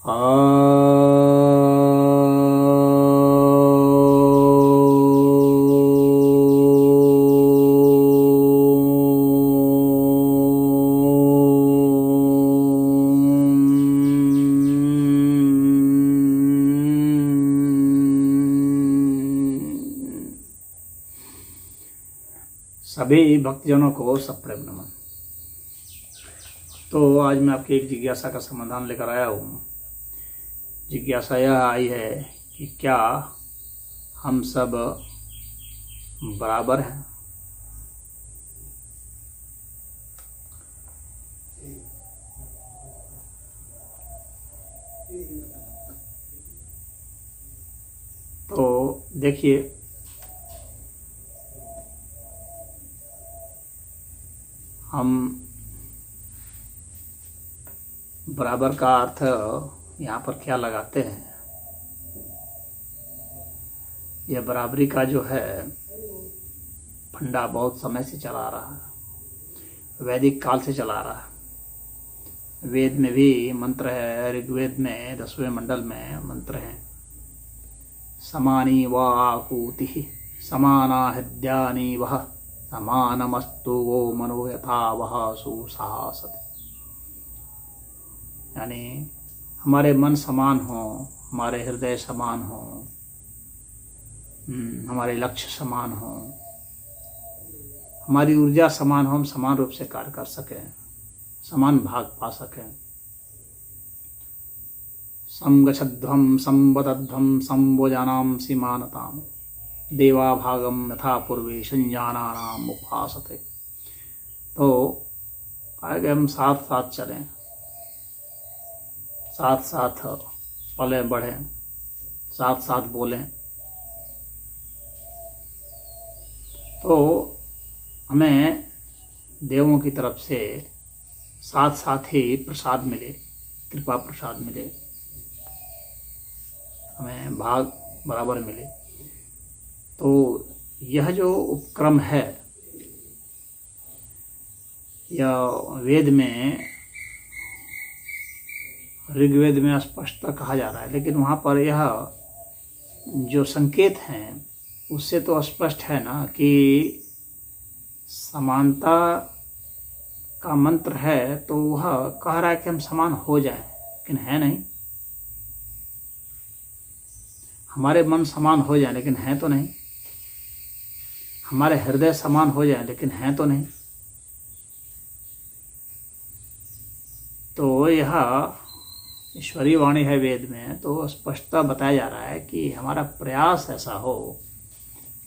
सभी भक्तजनों को सप्रेम नमन। तो आज मैं आपकी एक जिज्ञासा का समाधान लेकर आया हूँ। जिज्ञासा यह आई है कि क्या हम सब बराबर हैं? तो देखिए, हम बराबर का अर्थ यहाँ पर क्या लगाते हैं। यह बराबरी का जो है फंडा बहुत समय से चला आ रहा है, वैदिक काल से चला आ रहा है। वेद में भी मंत्र है, ऋग्वेद में 10वें मंडल में मंत्र है, समानी व आकूति समाना हृदयानि वह समानमस्तु वो मनो यथा वह सुसाहसते। यानी हमारे मन समान हो, हमारे हृदय समान हो, हमारे लक्ष्य समान हो, हमारी ऊर्जा समान हो, हम समान रूप से कार्य कर सकें, समान भाग पा सकें। संगच्छध्वं संवदध्वं संवोजानां सीमानताम् देवा भागम यथा पूर्वे संजानानाम उपासते। तो आगे हम साथ साथ चलें, साथ साथ पले बढ़ें, साथ साथ बोलें, तो हमें देवों की तरफ से साथ साथ ही प्रसाद मिले, कृपा प्रसाद मिले, हमें भाग बराबर मिले। तो यह जो उपक्रम है, यह वेद में, ऋग्वेद में स्पष्टता कहा जा रहा है, लेकिन वहाँ पर यह जो संकेत हैं उससे तो स्पष्ट है ना कि समानता का मंत्र है। तो वह कह रहा है कि हम समान हो जाएं, लेकिन है नहीं। हमारे मन समान हो जाएं, लेकिन है तो नहीं। हमारे हृदय समान हो जाए, लेकिन हैं तो नहीं। तो यह ईश्वरीय वाणी है वेद में, तो स्पष्टता बताया जा रहा है कि हमारा प्रयास ऐसा हो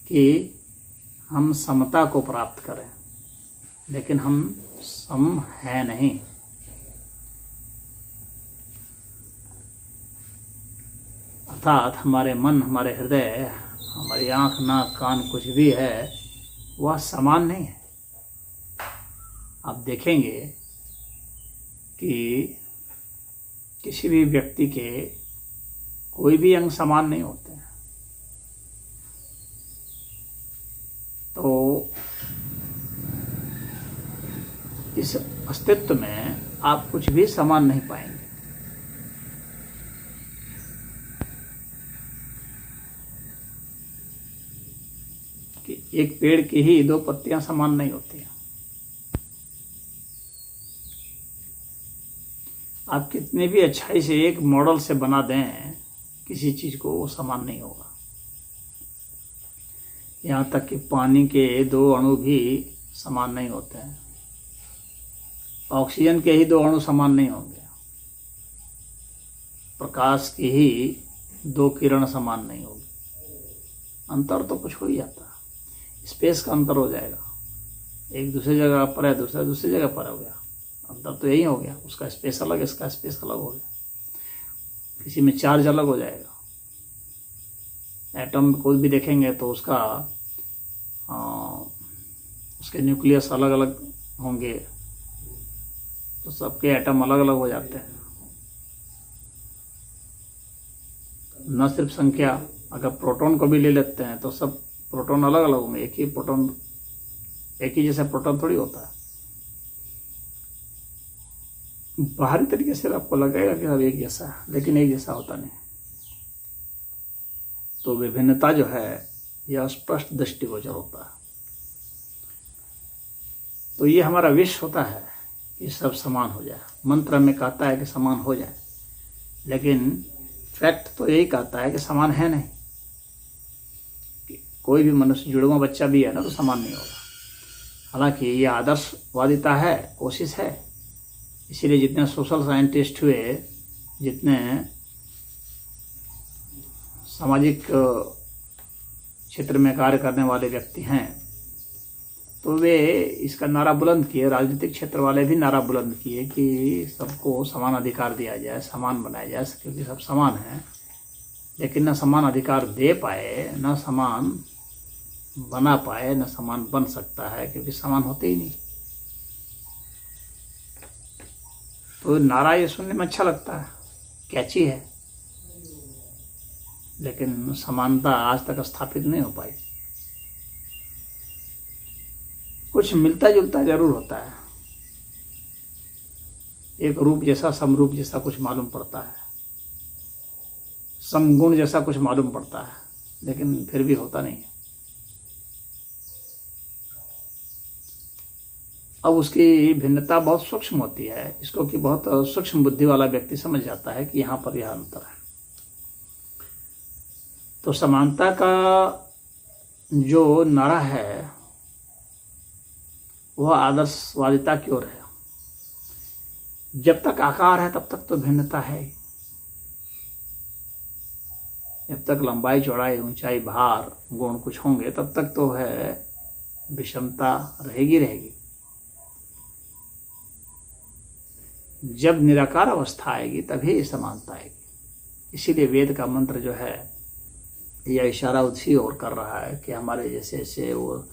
कि हम समता को प्राप्त करें, लेकिन हम सम है नहीं। अर्थात हमारे मन, हमारे हृदय, हमारी आँख, नाक, कान, कुछ भी है वह समान नहीं है। आप देखेंगे कि किसी भी व्यक्ति के कोई भी अंग समान नहीं होते हैं। तो इस अस्तित्व में आप कुछ भी समान नहीं पाएंगे। कि एक पेड़ की ही दो पत्तियां समान नहीं होती हैं। आप कितने भी अच्छाई से एक मॉडल से बना दें किसी चीज को, वो समान नहीं होगा। यहाँ तक कि पानी के दो अणु भी समान नहीं होते हैं। ऑक्सीजन के ही दो अणु समान नहीं होंगे। प्रकाश की ही दो किरण समान नहीं होगी। अंतर तो कुछ हो ही जाता है। स्पेस का अंतर हो जाएगा, एक दूसरी जगह पर है, दूसरा दूसरी जगह पर हो गया, अंतर तो यही हो गया। उसका स्पेस अलग, इसका स्पेस अलग हो गया। किसी में चार्ज अलग हो जाएगा। एटम को भी देखेंगे तो उसके न्यूक्लियस अलग अलग होंगे, तो सबके एटम अलग अलग हो जाते हैं। न सिर्फ संख्या, अगर प्रोटॉन को भी ले लेते हैं तो सब प्रोटॉन अलग अलग होंगे। एक ही जैसा प्रोटॉन थोड़ी होता है। बाहरी तरीके से आपको लगेगा कि सब एक जैसा है, लेकिन एक जैसा होता नहीं। तो विभिन्नता जो है यह स्पष्ट दृष्टिगोचर होता है। तो ये हमारा विश होता है कि सब समान हो जाए। मंत्र में कहता है कि समान हो जाए, लेकिन फैक्ट तो यही कहता है कि समान है नहीं। कोई भी मनुष्य, जुड़वा बच्चा भी है ना, तो समान नहीं होगा। हालांकि ये आदर्शवादिता है, कोशिश है। इसीलिए जितने सोशल साइंटिस्ट हुए, जितने सामाजिक क्षेत्र में कार्य करने वाले व्यक्ति हैं, तो वे इसका नारा बुलंद किए। राजनीतिक क्षेत्र वाले भी नारा बुलंद किए कि सबको समान अधिकार दिया जाए, समान बनाया जाए, क्योंकि सब समान हैं। लेकिन न समान अधिकार दे पाए, न समान बना पाए, न समान बन सकता है, क्योंकि समान होते ही नहीं। तो नारा ये सुनने में अच्छा लगता है, कैची है, लेकिन समानता आज तक स्थापित नहीं हो पाई। कुछ मिलता जुलता जरूर होता है, एक रूप जैसा, समरूप जैसा कुछ मालूम पड़ता है, समगुण जैसा कुछ मालूम पड़ता है, लेकिन फिर भी होता नहीं है। अब उसकी भिन्नता बहुत सूक्ष्म होती है, इसको कि बहुत सूक्ष्म बुद्धि वाला व्यक्ति समझ जाता है कि यहाँ पर यह अंतर है। तो समानता का जो नारा है वह आदर्शवादिता की ओर है। जब तक आकार है तब तक तो भिन्नता है। जब तक लंबाई, चौड़ाई, ऊंचाई, भार, गुण कुछ होंगे, तब तक तो है विषमता रहेगी। जब निराकार अवस्था आएगी तभी समानता आएगी। इसीलिए वेद का मंत्र जो है यह इशारा उसी ओर कर रहा है कि हमारे जैसे जैसे वो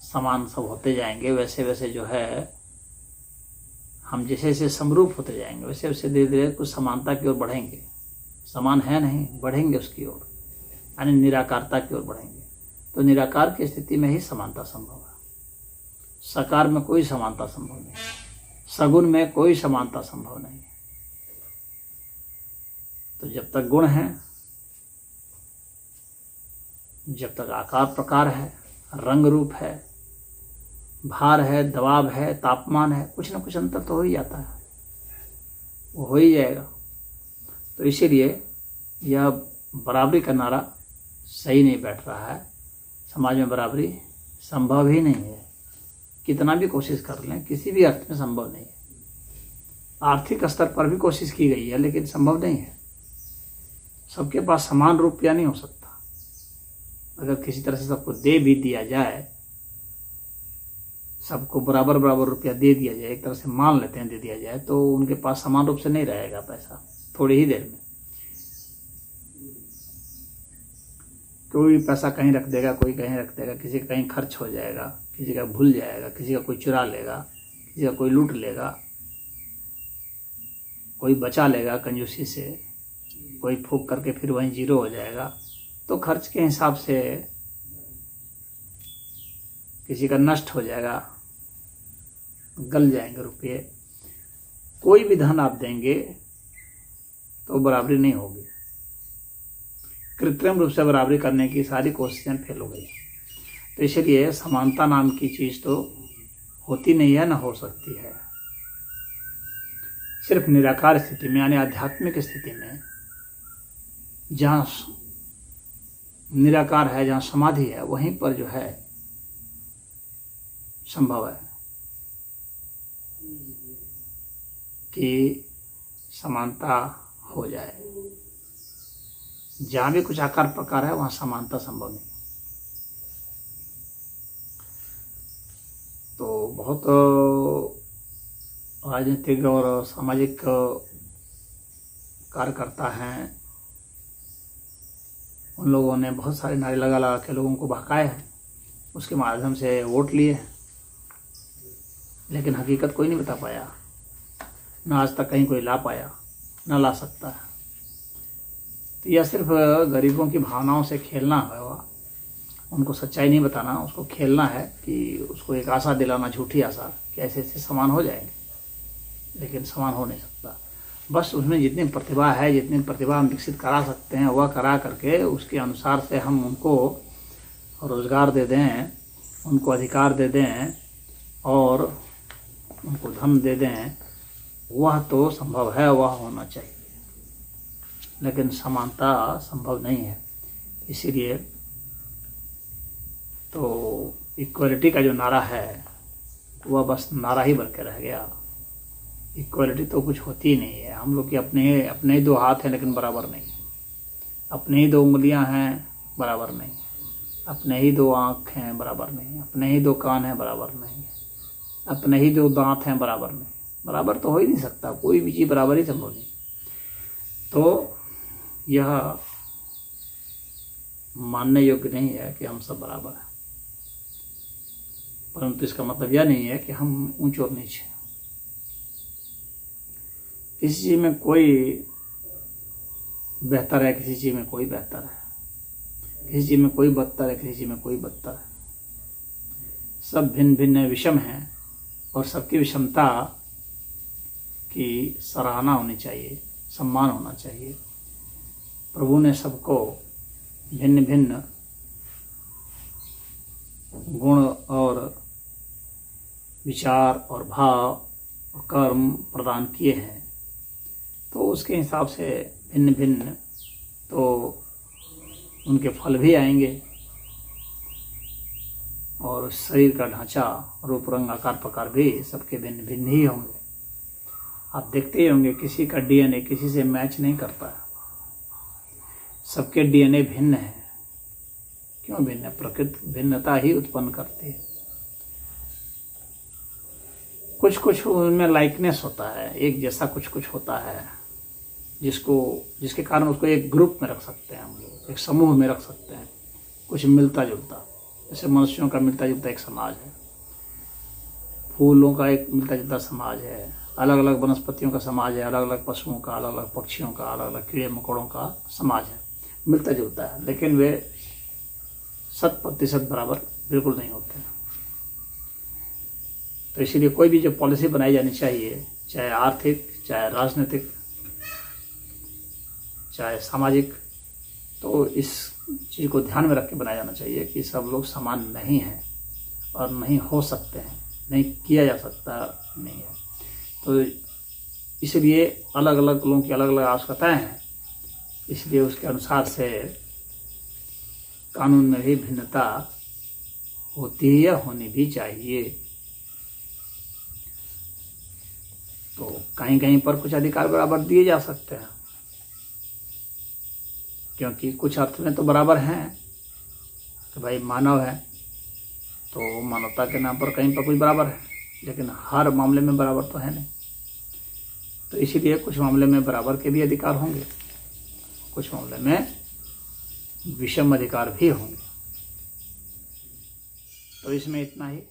समान सब होते जाएंगे, वैसे वैसे जो है हम जैसे जैसे समरूप होते जाएंगे, वैसे वैसे धीरे धीरे कुछ समानता की ओर बढ़ेंगे। समान है नहीं, बढ़ेंगे उसकी ओर, यानी निराकारता की ओर बढ़ेंगे। तो निराकार की स्थिति में ही समानता संभव है। साकार में कोई समानता संभव नहीं, सगुण में कोई समानता संभव नहीं। तो जब तक गुण है, जब तक आकार प्रकार है, रंग रूप है, भार है, दबाव है, तापमान है, कुछ ना कुछ अंतर तो हो ही जाता है, वो हो ही जाएगा। तो इसीलिए यह बराबरी का नारा सही नहीं बैठ रहा है। समाज में बराबरी संभव ही नहीं है, कितना भी कोशिश कर लें, किसी भी अर्थ में संभव नहीं है। आर्थिक स्तर पर भी कोशिश की गई है, लेकिन संभव नहीं है। सबके पास समान रुपया नहीं हो सकता। अगर किसी तरह से सबको दे भी दिया जाए, सबको बराबर बराबर रुपया दे दिया जाए, एक तरह से मान लेते हैं दे दिया जाए, तो उनके पास समान रूप से नहीं रहेगा पैसा थोड़ी ही देर में। कोई पैसा कहीं रख देगा, कोई कहीं रख देगा, किसी का कहीं खर्च हो जाएगा, किसी का भूल जाएगा, किसी का कोई चुरा लेगा, किसी का कोई लूट लेगा, कोई बचा लेगा कंजूसी से, कोई फूंक करके फिर वहीं जीरो हो जाएगा। तो खर्च के हिसाब से किसी का नष्ट हो जाएगा, गल जाएंगे रुपये। कोई भी धन आप देंगे तो बराबरी नहीं होगी। कृत्रिम रूप से बराबरी करने की सारी कोशिशें फेल हो गई। तो इसलिए समानता नाम की चीज़ तो होती नहीं है, ना हो सकती है। सिर्फ निराकार स्थिति में, यानी आध्यात्मिक स्थिति में, जहाँ निराकार है, जहाँ समाधि है, वहीं पर जो है संभव है कि समानता हो जाए। जहाँ भी कुछ आकार प्रकार है, वहाँ समानता संभव नहीं। तो बहुत राजनीतिक और सामाजिक कार्यकर्ता हैं, उन लोगों ने बहुत सारे नारे लगा लगा के लोगों को बहकाया है, उसके माध्यम से वोट लिए, लेकिन हकीकत कोई नहीं बता पाया, न आज तक कहीं कोई ला पाया, न ला सकता है। तो यह सिर्फ गरीबों की भावनाओं से खेलना है, उनको सच्चाई नहीं बताना, उसको खेलना है कि उसको एक आशा दिलाना, झूठी आशा कि ऐसे ऐसे समान हो जाएंगे। लेकिन समान हो नहीं सकता। बस उसमें जितनी प्रतिभा है, जितनी प्रतिभा हम विकसित करा सकते हैं वह करा करके उसके अनुसार से हम उनको रोज़गार दे दें, उनको अधिकार दे दें और उनको धन दे दें, वह तो संभव है, वह होना चाहिए। लेकिन समानता संभव नहीं है। इसीलिए तो इक्वलिटी का जो नारा है वह बस नारा ही बन के रह गया। इक्वलिटी तो कुछ होती ही नहीं है। हम लोग के अपने ही 2 हाथ हैं लेकिन बराबर नहीं, अपने ही 2 उंगलियां हैं बराबर नहीं, अपने ही 2 आँख हैं बराबर नहीं, अपने ही 2 कान हैं बराबर नहीं, अपने ही 2 दांत हैं बराबर नहीं। बराबर तो हो ही नहीं सकता, कोई भी चीज़ बराबर ही संभव नहीं। तो यह मानने योग्य नहीं है कि हम सब बराबर हैं। परंतु इसका मतलब यह नहीं है कि हम ऊंच और नीच हैं। किसी चीज़ में कोई बेहतर है, किसी चीज़ में कोई बेहतर है, किसी चीज़ में कोई बदतर है, किसी चीज़ में कोई बदतर है। सब भिन्न भिन्न विषम हैं और सबकी विषमता की सराहना होनी चाहिए, सम्मान होना चाहिए। प्रभु ने सबको भिन्न भिन्न गुण और विचार और भाव और कर्म प्रदान किए हैं, तो उसके हिसाब से भिन्न भिन्न तो उनके फल भी आएंगे और शरीर का ढांचा, रूप, रंग, आकार, प्रकार भी सबके भिन्न भिन्न ही होंगे। आप देखते ही होंगे किसी का डीएनए किसी से मैच नहीं करता है। सबके डीएनए भिन्न है। क्यों भिन्न है? प्रकृति भिन्नता ही उत्पन्न करती है। कुछ कुछ उनमें लाइकनेस होता है, एक जैसा कुछ कुछ होता है जिसके कारण उसको एक ग्रुप में रख सकते हैं, हम लोग एक समूह में रख सकते हैं। कुछ मिलता जुलता, जैसे मनुष्यों का मिलता जुलता एक समाज है, फूलों का एक मिलता जुलता समाज है, अलग अलग वनस्पतियों का समाज है, अलग अलग पशुओं का, अलग अलग पक्षियों का, अलग अलग कीड़े मकोड़ों का समाज है, मिलता जुलता है। लेकिन वे 100% बराबर बिल्कुल नहीं होते हैं। तो इसीलिए कोई भी जो पॉलिसी बनाई जानी चाहिए, चाहे आर्थिक, चाहे राजनीतिक, चाहे सामाजिक, तो इस चीज़ को ध्यान में रख के बनाया जाना चाहिए कि सब लोग समान नहीं हैं और नहीं हो सकते हैं, नहीं किया जा सकता नहीं है। तो इसलिए अलग अलग लोगों की अलग अलग आवश्यकताएं हैं, इसलिए उसके अनुसार से कानून में भी भिन्नता होती है या होनी भी चाहिए। तो कहीं कहीं पर कुछ अधिकार बराबर दिए जा सकते हैं, क्योंकि कुछ अर्थ में तो बराबर हैं कि भाई मानव है तो मानवता के नाम पर कहीं पर कुछ बराबर है, लेकिन हर मामले में बराबर तो है नहीं। तो इसीलिए कुछ मामले में बराबर के भी अधिकार होंगे, कुछ मामले में विषम अधिकार भी होंगे। तो इसमें इतना ही।